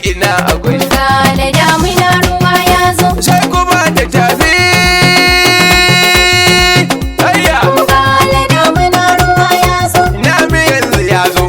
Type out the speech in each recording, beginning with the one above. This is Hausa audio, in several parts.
ina akwai. Gala damina ruwa ya zo. Sai kuma da tafi. Ayya. Gala damina ruwa ya zo. Nami yanzu ya zo.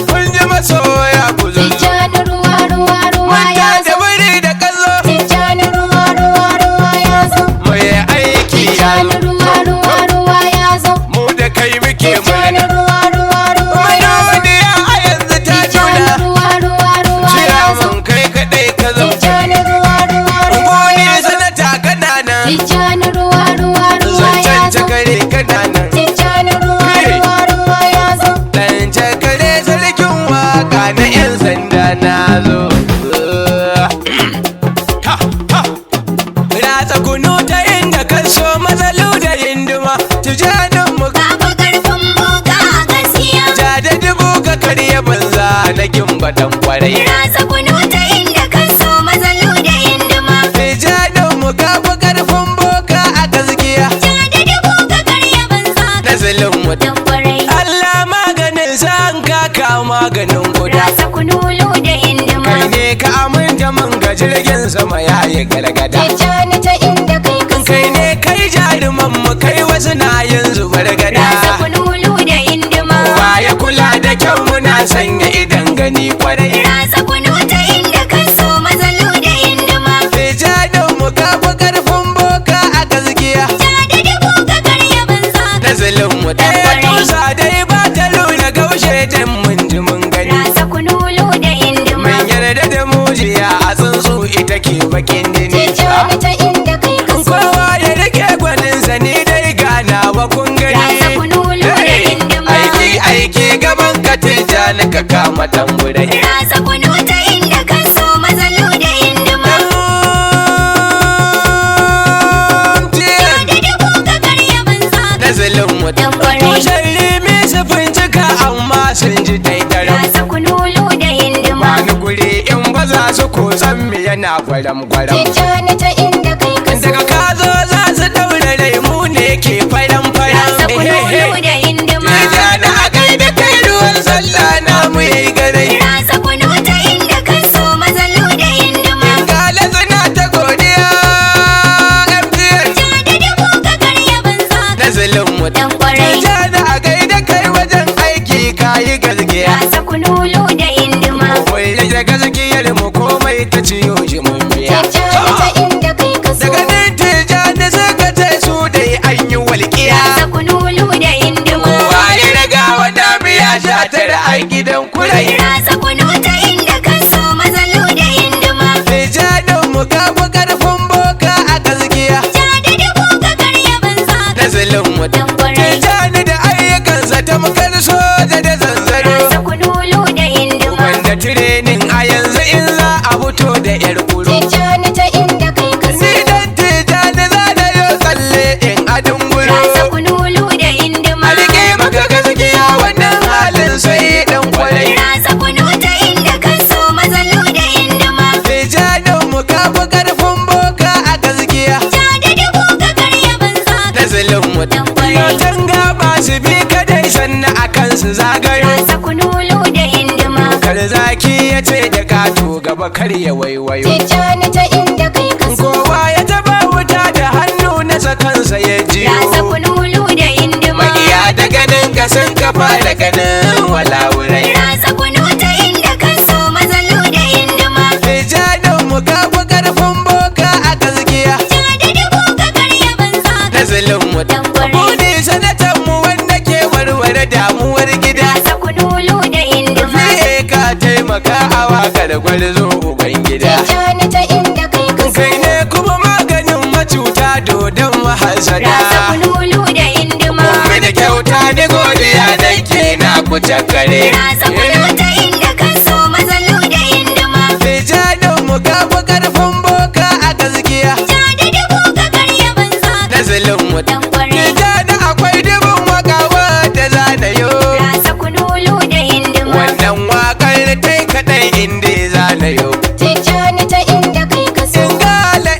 Kun ji masoya ku zo. Tijjani ruwa ruwa ruwa ya Manta da zo. wuri da kallo. Tijjani ruwa ruwa ruwa ya zo. Mai aiki ya Tijjani zo. ruwa ruwa ruwa ya zo. Mu da kai muke Tijjani murna. ruwa ruwa ruwa ya zo. Manoniya a yanzu ta Tijjani juna. ruwa ruwa ruwa Jira ya zo. mun kai kaɗai ka zo. Tijjani ruwa ruwa ruwa Goni ya zo. sanata kananan. Tijjani ruwa ruwa ruwa ya Zancen zo. cakare kananan. Tijjani ruwa ruwa ruwa ya zo. Dan cakare sarkin waka na 'yan sanda na zo. Ha, ha. Ratsa kunu ta inda kan so matsalu da hinduma. Tijanin mu Babu karfin boka a gaskiya. ja da dubu ka karya banza na gimba dan kwarai. Rasa kunu ta inda kan so mazalu da hinduma. Tijanin mu gafi karfin boka a gaskiya. Ja da dubu ka karya banza ka Nazalin mu dan kwarai. Allah maganin san kaka maganin guda. Rasa kunulu da hinduma. Kai ne ka aminta mun ga jirgin sama yayi gargada. Tijjani ta inda kai ka so. Kai ne kai jaruman mu kai wasu na yin zubar Rasa gada. kunulu da hinduma. Kowa ya kula da kyau muna sanya idan gani kwarai. Rasa kunu ta inda kan so mazalu da hinduma. Tijanin mu gafi karfin boka a gaskiya. Ja da dubu ka karya banza ka Nazalin mu ɗaya tusa dai ba ta luna gaushe dan mun ji mun gani. Rasa kunulu da hinduma. Mun yarda da mujiya a tsuntsu ita ke bakin jini. Tijjani ta inda kai ka so. Kowa ya rike gwaninsa ni dai ganawa kun gani. Rasa kunulu da hindima. Aiki aiki gaban ka Tijjani ka kama tamburai. Rasa kunu ta inda kan so mazalu da hindima. Ja da dubu ka karya banza ka Nazalin mu dan kwarai. tushen limi su fincika amma sun ji taitaram. Rasa kunulu da hindima. Wani guri in ba za su kusan mi yana gwaram gwaram. Tijjani ta inda kai ka so. Daga ka zo za su daure rai mu ne ke faran faran. Rasa kunulu da hindima. Tijjani a kai da kai ruwan sallah na mu yi garai. Rasa kunu ta inda kan so mazalu da hindima. Gala suna ta godiya MTN. Ja da dubu ka karya banza ka Nazalin mu dan kwarai. Tijjani a kai da kai wajen aiki ka yi gaskiya. Rasa kunulu da hindima. Wai da gaskiyar mu komai ta ciyo shi mun biya. Tijjani ta inda kai ka so. Daga nan Tijjani suka ce su dai an yi walƙiya. Rasa kunulu da hindima. Kowa ya raga wa damiya sha tara a gidan kurai. Rasa kunu ta inda kan so mazalu da hindima. Tijjanin mu gafi karfin boka a gaskiya. Ja da dubu ka karya banza ka Nazalin mu dan kwarai. Tijjani da ayyukansa ta makar soja da zanzaro. Rasa kunulu da hindima. Wanda tirenin a yanzu in za a fito da yar kuro. Tijjani ta inda kai ka so. Ni dan Tijjani za da yo tsalle in adin Rasa guro. kunulu da hindima. A rike maka gaskiya wannan halin sai dan kwarai. Rasa kunu ta inda kan so mazalu da hindima. Tijjanin mu gafi karfin boka a gaskiya. Ja da dubu ka karya banza ka Nazalin mu dan kwarai. yotan gaba su bi kadai sannan a kansu zagayo. Rasa kunulu da hindima. Kar zaki ya ce da kato gaba kar ya waiwayo. Tijjani ta inda kai ka so. Kowa ya taba wuta da hannu nasa kansa ya Rasa jiyo. kunulu da hindima. Magiya da ganin ka sun kafa da ganin walawurai. Rasa kunu ta inda kan so mazalu da hindima. Tijjanin mu gafi karfin boka a gaskiya. Ja da dubu ka karya banza ka Nazalin mu dan kwarai. Budi sanatan mu wanda ke warware damuwar gida. Rasa kunulu da hindima. Fiye ka taimaka a wakar gwarzo uban gida. Tijjani ta inda kai ka so. Kai ne kuma maganin macuta dodon mahasada. Rasa kunulu da hindima. Mai da kyauta da godiya dan ke na ku cakare. Rasa kunu ta inda kan so mazalu da hindima. Tijjanin mu gafi karfin boka a gaskiya. Ja da dubu ka karya banza ka Nazalin mu dan kwarai. Tijjani akwai dubin wakawa da zanayo. Rasa kunulu da hindima. Wannan wakar tai kaɗai inda zanayo. Tijjani ta inda kai ka so.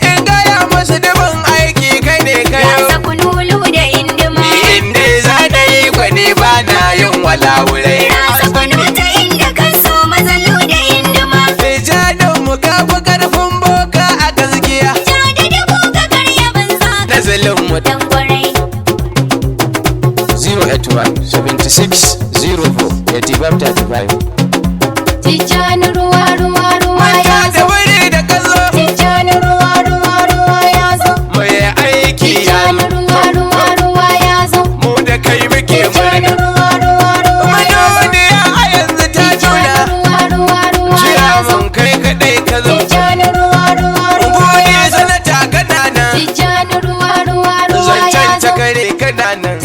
In gaya musu dubin aiki kai ne kayo. Rasa kunulu da hindima. Ni inda zanayi gwani ba na yin walawurai. Rasa kunu ta inda kan 0604 8535. Tijjani ruwa ruwa ruwa Manta ya da zo. wuri da kazo Tijjani ruwa ruwa ruwa ya zo. mai aiki ya Tijjani ruwa ruwa ruwa ya zo. mu da kai muke Tijjani murna. ruwa ruwa ruwa ya zo. Manoniya a yanzu ta Tijjani juna ruwa ruwa ruwa jira ya zo. mun kai kadai ka zo. Tijjani ruwa ruwa ruwa Gode ya zo. sanata kana nan Tijjani ruwa ruwa ruwa ya zancen zo. ta kare kana nan.